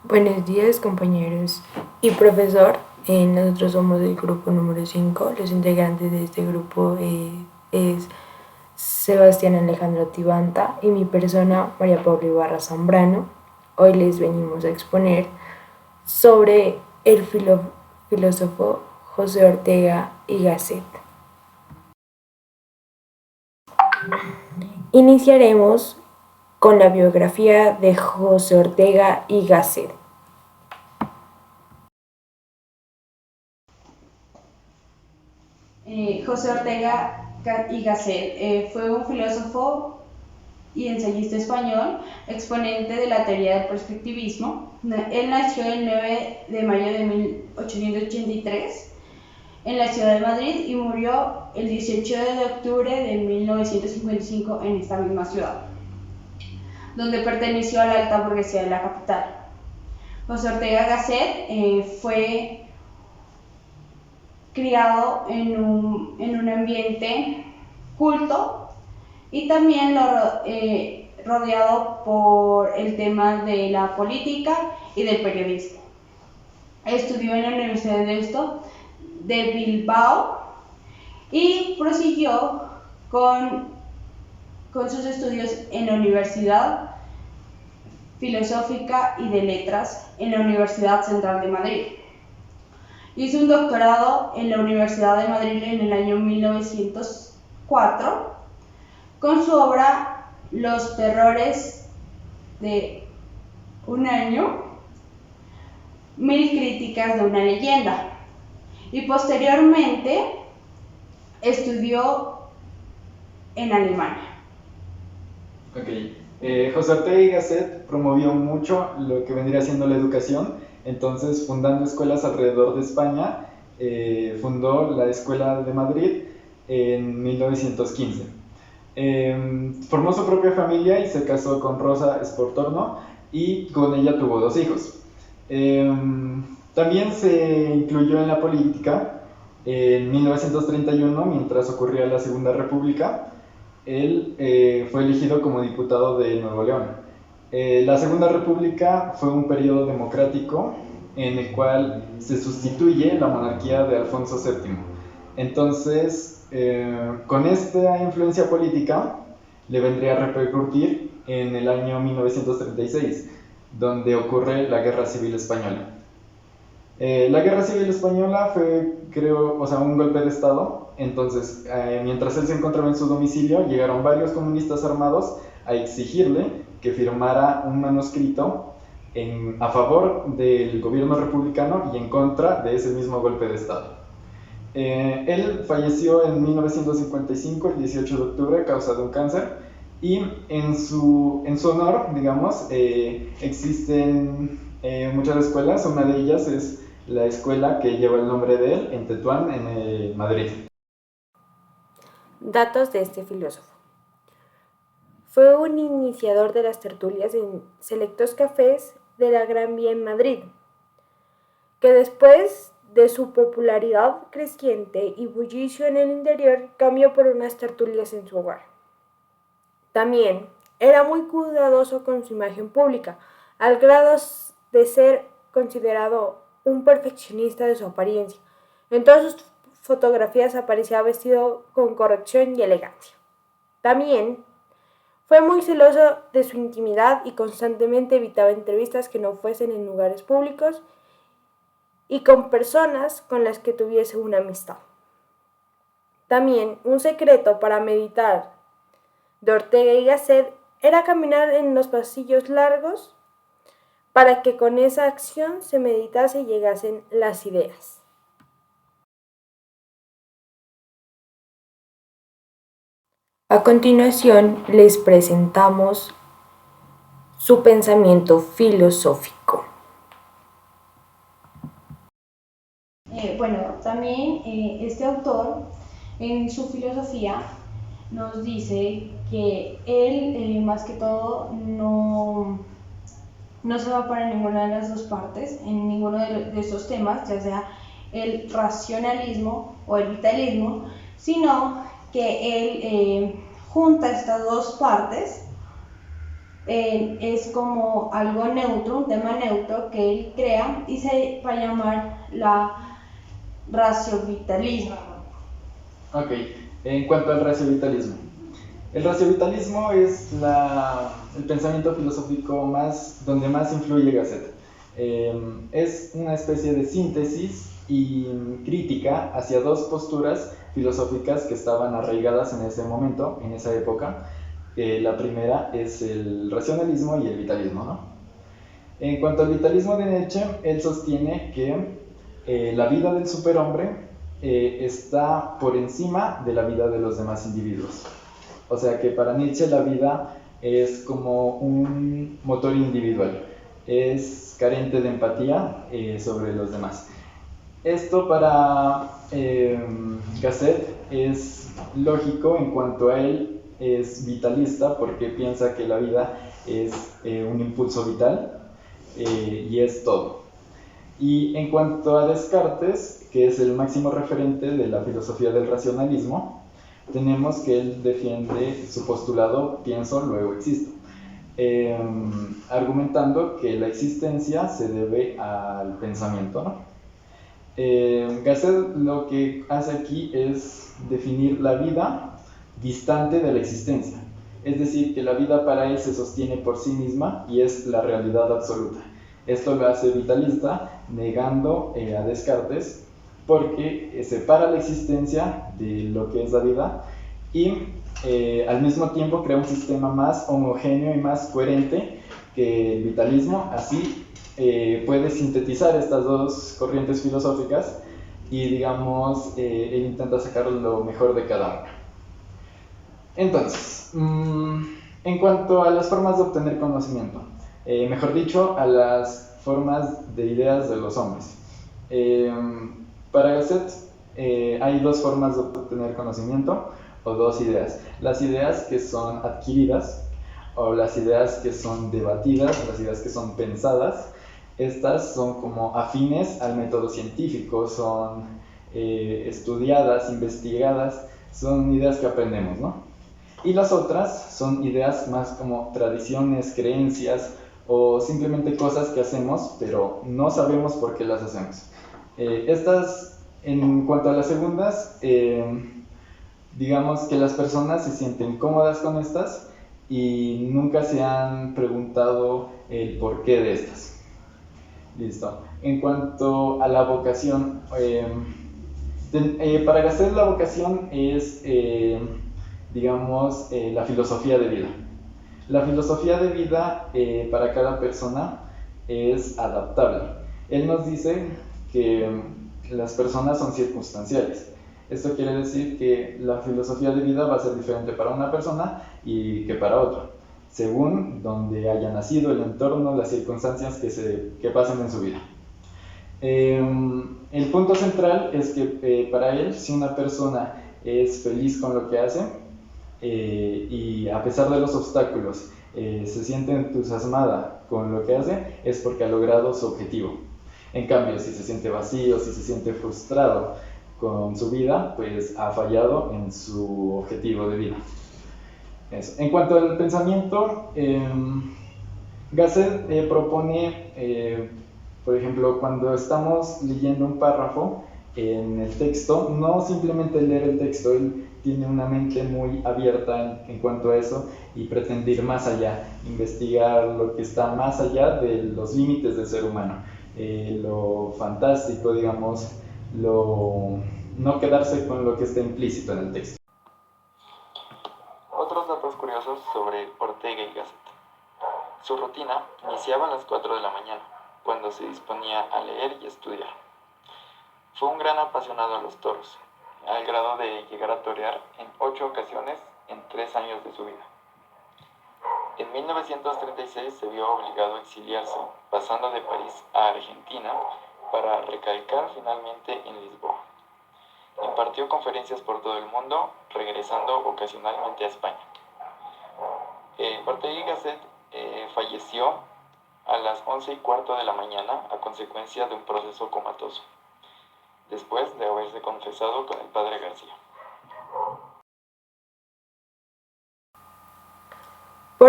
Buenos días compañeros y profesor. Nosotros somos del grupo número 5. Los integrantes de este grupo es Sebastián Alejandro Tibanta y mi persona María Paula Ibarra Zambrano. Hoy les venimos a exponer sobre el filósofo José Ortega y Gasset. Iniciaremos con la biografía de José Ortega y Gasset. José Ortega y Gasset fue un filósofo y ensayista español, exponente de la teoría del perspectivismo. Él nació el 9 de mayo de 1883 en la ciudad de Madrid y murió el 18 de octubre de 1955 en esta misma ciudad, donde perteneció a la alta burguesía de la capital. José Ortega Gasset fue criado en un ambiente culto y también rodeado por el tema de la política y del periodismo. Estudió en la Universidad de Bilbao y prosiguió con sus estudios en la Universidad Filosófica y de Letras en la Universidad Central de Madrid. Hizo un doctorado en la Universidad de Madrid en el año 1904 con su obra Los terrores de un año, 1000 críticas de una leyenda. Y posteriormente estudió en Alemania. Ok. José Ortega y Gasset promovió mucho lo que vendría siendo la educación, entonces fundando escuelas alrededor de España, fundó la Escuela de Madrid en 1915. Formó su propia familia y se casó con Rosa Esportorno y con ella tuvo 2 hijos. También se incluyó en la política en 1931, mientras ocurría la Segunda República. Él fue elegido como diputado de Nuevo León. La Segunda República fue un periodo democrático en el cual se sustituye la monarquía de Alfonso VII. Entonces, con esta influencia política, le vendría a repercutir en el año 1936, donde ocurre la Guerra Civil Española. La Guerra Civil Española fue, creo, un golpe de Estado. Entonces, mientras él se encontraba en su domicilio, llegaron varios comunistas armados a exigirle que firmara un manuscrito a favor del gobierno republicano y en contra de ese mismo golpe de Estado. Él falleció en 1955, el 18 de octubre, a causa de un cáncer, y en su honor, digamos, existen muchas escuelas. Una de ellas es la escuela que lleva el nombre de él en Tetuán, en Madrid. Datos de este filósofo. Fue un iniciador de las tertulias en selectos cafés de la Gran Vía en Madrid, que después de su popularidad creciente y bullicio en el interior cambió por unas tertulias en su hogar. También era muy cuidadoso con su imagen pública, al grado de ser considerado un perfeccionista de su apariencia. En todas sus fotografías aparecía vestido con corrección y elegancia. También fue muy celoso de su intimidad y constantemente evitaba entrevistas que no fuesen en lugares públicos y con personas con las que tuviese una amistad. También un secreto para meditar de Ortega y Gasset era caminar en los pasillos largos para que con esa acción se meditase y llegasen las ideas. A continuación les presentamos su pensamiento filosófico. También este autor en su filosofía nos dice que él más que todo no se va para ninguna de las dos partes, en ninguno de estos temas, ya sea el racionalismo o el vitalismo, sino que él junta estas dos partes es como algo neutro, un tema neutro que él crea y se va a llamar la raciovitalismo. Ok, en cuanto al raciovitalismo. El raciovitalismo es el pensamiento filosófico donde más influye Gasset. Es una especie de síntesis y crítica hacia dos posturas filosóficas que estaban arraigadas en ese momento, en esa época. La primera es el racionalismo y el vitalismo, ¿no? En cuanto al vitalismo de Nietzsche, él sostiene que la vida del superhombre está por encima de la vida de los demás individuos. O sea que para Nietzsche la vida es como un motor individual, es carente de empatía sobre los demás. Esto para Gasset es lógico en cuanto a él es vitalista porque piensa que la vida es un impulso vital y es todo. Y en cuanto a Descartes, que es el máximo referente de la filosofía del racionalismo, tenemos que él defiende su postulado pienso, luego existo, argumentando que la existencia se debe al pensamiento, ¿no? Gasset lo que hace aquí es definir la vida distante de la existencia, es decir, que la vida para él se sostiene por sí misma y es la realidad absoluta. Esto lo hace vitalista, negando a Descartes, porque separa la existencia de lo que es la vida y al mismo tiempo crea un sistema más homogéneo y más coherente que el vitalismo. Así puede sintetizar estas dos corrientes filosóficas y, digamos, él intenta sacar lo mejor de cada una. Entonces, en cuanto a las formas de obtener conocimiento, mejor dicho, a las formas de ideas de los hombres. Para Gasset hay dos formas de obtener conocimiento o dos ideas. Las ideas que son adquiridas o las ideas que son debatidas, las ideas que son pensadas. Estas son como afines al método científico, son estudiadas, investigadas, son ideas que aprendemos, ¿no? Y las otras son ideas más como tradiciones, creencias o simplemente cosas que hacemos, pero no sabemos por qué las hacemos. Estas, en cuanto a las segundas, digamos que las personas se sienten cómodas con estas y nunca se han preguntado el porqué de estas. Listo. En cuanto a la vocación, para Gasset la vocación es, digamos, la filosofía de vida. La filosofía de vida para cada persona es adaptable. Él nos dice que las personas son circunstanciales. Esto quiere decir que la filosofía de vida va a ser diferente para una persona y que para otra, según donde haya nacido, el entorno, las circunstancias que pasen en su vida. El punto central es que para él, si una persona es feliz con lo que hace y a pesar de los obstáculos se siente entusiasmada con lo que hace, es porque ha logrado su objetivo. En cambio, si se siente vacío, si se siente frustrado con su vida, pues ha fallado en su objetivo de vida. Eso. En cuanto al pensamiento, Gasset propone, por ejemplo, cuando estamos leyendo un párrafo en el texto, no simplemente leer el texto, él tiene una mente muy abierta en cuanto a eso y pretende ir más allá, investigar lo que está más allá de los límites del ser humano, lo fantástico, digamos, no quedarse con lo que está implícito en el texto. Otros datos curiosos sobre Ortega y Gasset. Su rutina iniciaba a las 4 de la mañana, cuando se disponía a leer y estudiar. Fue un gran apasionado a los toros, al grado de llegar a torear en 8 ocasiones en 3 años de su vida. En 1936 se vio obligado a exiliarse, pasando de París a Argentina para recalcar finalmente en Lisboa. Impartió conferencias por todo el mundo, regresando ocasionalmente a España. Ortega y Gasset falleció a las 11:15 de la mañana a consecuencia de un proceso comatoso, después de haberse confesado con el padre García.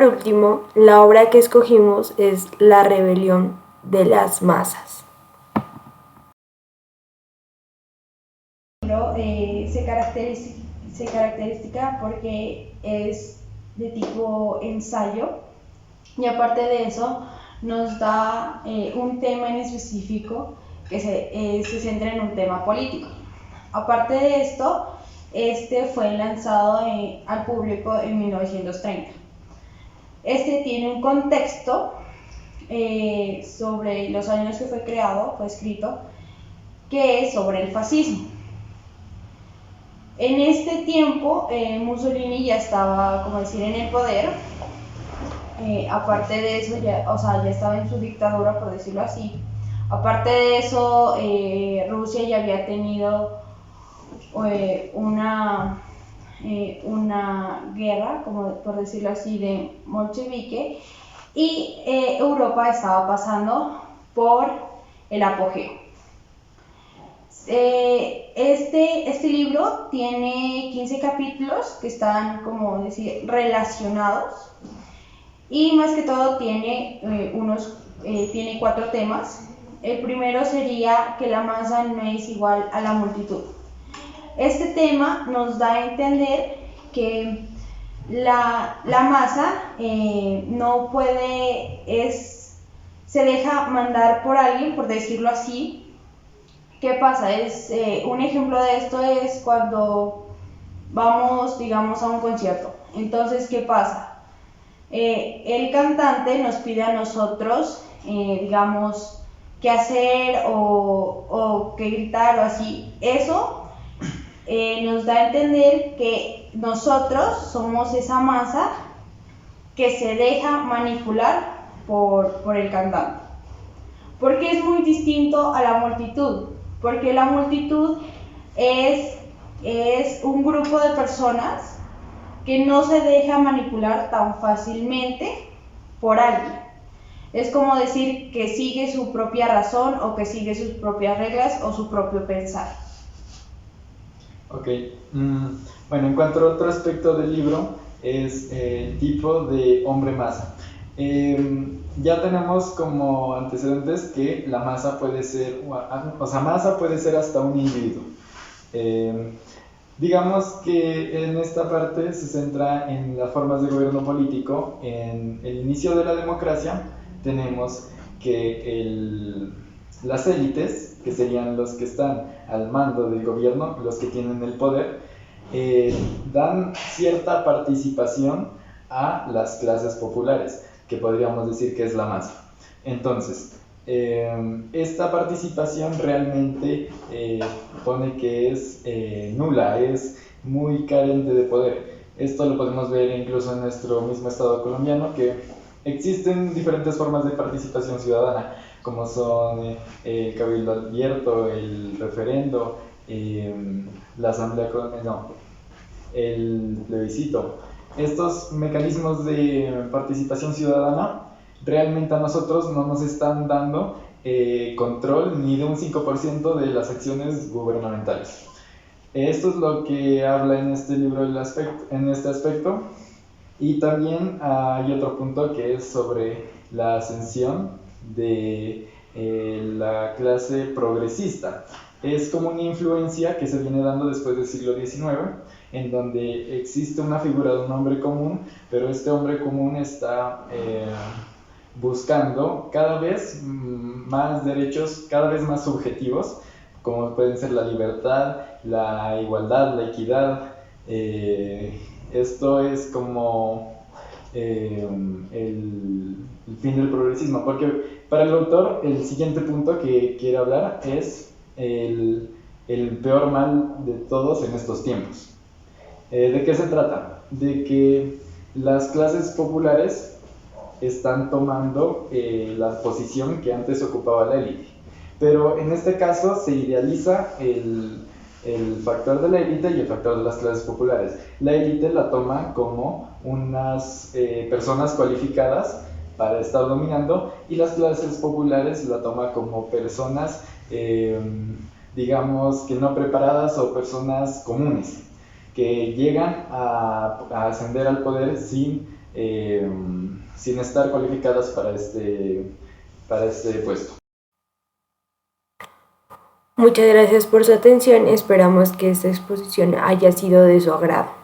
por último, la obra que escogimos es La rebelión de las masas. Se caracteriza porque es de tipo ensayo y aparte de eso nos da un tema en específico que se centra en un tema político. Aparte de esto, este fue lanzado al público en 1930. Este tiene un contexto sobre los años que fue escrito, que es sobre el fascismo. En este tiempo, Mussolini ya estaba, como decir, en el poder. Aparte de eso, ya estaba en su dictadura, por decirlo así. Aparte de eso, Rusia ya había tenido una guerra, como por decirlo así, de bolchevique, y Europa estaba pasando por el apogeo. Este libro tiene 15 capítulos que están, como decir, relacionados, y más que todo tiene tiene 4 temas. El primero sería que la masa no es igual a la multitud. Este tema nos da a entender que la masa no puede, se deja mandar por alguien, por decirlo así. ¿Qué pasa? Un ejemplo de esto es cuando vamos, digamos, a un concierto. Entonces, ¿qué pasa? El cantante nos pide a nosotros, digamos, qué hacer o qué gritar o así. Eso nos da a entender que nosotros somos esa masa que se deja manipular por el cantante. Porque es muy distinto a la multitud. Porque la multitud es un grupo de personas que no se deja manipular tan fácilmente por alguien. Es como decir que sigue su propia razón o que sigue sus propias reglas o su propio pensar. Ok, bueno, en cuanto a otro aspecto del libro, es el tipo de hombre masa. Ya tenemos como antecedentes que la masa puede ser, masa puede ser hasta un individuo. Digamos que en esta parte se centra en las formas de gobierno político. En el inicio de la democracia tenemos que las élites, que serían los que están al mando del gobierno, los que tienen el poder, dan cierta participación a las clases populares, que podríamos decir que es la masa. Entonces, esta participación realmente pone que es nula, es muy carente de poder. Esto lo podemos ver incluso en nuestro mismo estado colombiano, que existen diferentes formas de participación ciudadana, como son el cabildo abierto, el referendo, la asamblea, el plebiscito. Estos mecanismos de participación ciudadana realmente a nosotros no nos están dando control ni de un 5% de las acciones gubernamentales. Esto es lo que habla en este libro en este aspecto. Y también hay otro punto que es sobre la ascensión de la clase progresista. Es como una influencia que se viene dando después del siglo XIX, en donde existe una figura de un hombre común, pero este hombre común está buscando cada vez más derechos, cada vez más subjetivos, como pueden ser la libertad, la igualdad, la equidad. Esto es como el fin del progresismo, porque para el autor el siguiente punto que quiere hablar es el peor mal de todos en estos tiempos. ¿De qué se trata? De que las clases populares están tomando la posición que antes ocupaba la élite, pero en este caso se idealiza el factor de la élite y el factor de las clases populares. La élite la toma como unas personas cualificadas para estar dominando, y las clases populares la toma como personas, digamos que no preparadas, o personas comunes que llegan a ascender al poder sin sin estar cualificadas para este puesto. Muchas gracias por su atención. Esperamos que esta exposición haya sido de su agrado.